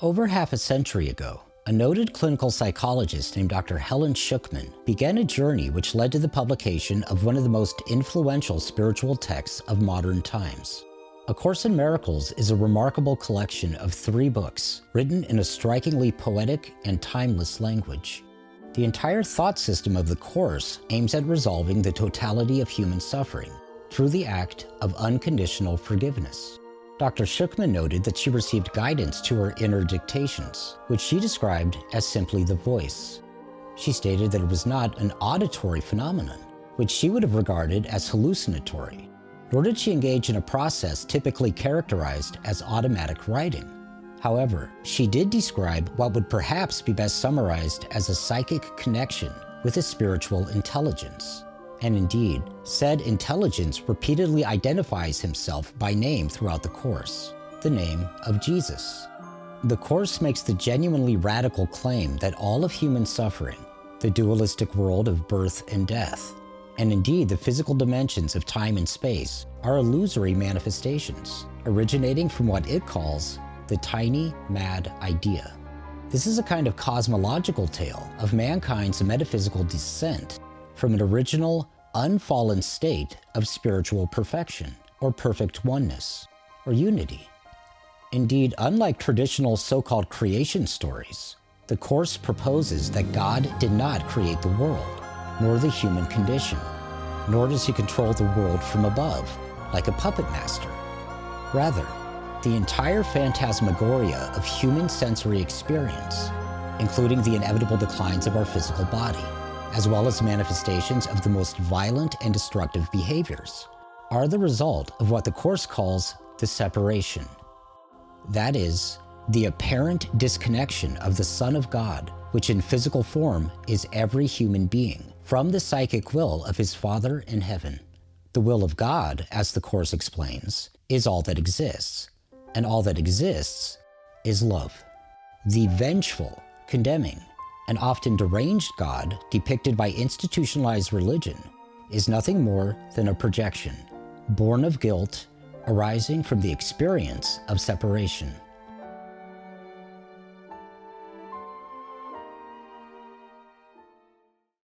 Over half a century ago, a noted clinical psychologist named Dr. Helen Schucman began a journey which led to the publication of one of the most influential spiritual texts of modern times. A Course in Miracles is a remarkable collection of 3 books written in a strikingly poetic and timeless language. The entire thought system of the Course aims at resolving the totality of human suffering through the act of unconditional forgiveness. Dr. Schucman noted that she received guidance to her inner dictations, which she described as simply the voice. She stated that it was not an auditory phenomenon, which she would have regarded as hallucinatory, nor did she engage in a process typically characterized as automatic writing. However, she did describe what would perhaps be best summarized as a psychic connection with a spiritual intelligence. And indeed, said intelligence repeatedly identifies himself by name throughout the Course, the name of Jesus. The Course makes the genuinely radical claim that all of human suffering, the dualistic world of birth and death, and indeed the physical dimensions of time and space, are illusory manifestations, originating from what it calls the tiny, mad idea. This is a kind of cosmological tale of mankind's metaphysical descent from an original, unfallen state of spiritual perfection, or perfect oneness, or unity. Indeed, unlike traditional so-called creation stories, the Course proposes that God did not create the world, nor the human condition, nor does he control the world from above, like a puppet master. Rather, the entire phantasmagoria of human sensory experience, including the inevitable declines of our physical body, as well as manifestations of the most violent and destructive behaviors, are the result of what the Course calls the separation. That is, the apparent disconnection of the Son of God, which in physical form is every human being, from the psychic will of his Father in heaven. The will of God, as the Course explains, is all that exists, and all that exists is love. The vengeful, condemning, and often deranged God depicted by institutionalized religion is nothing more than a projection, born of guilt, arising from the experience of separation.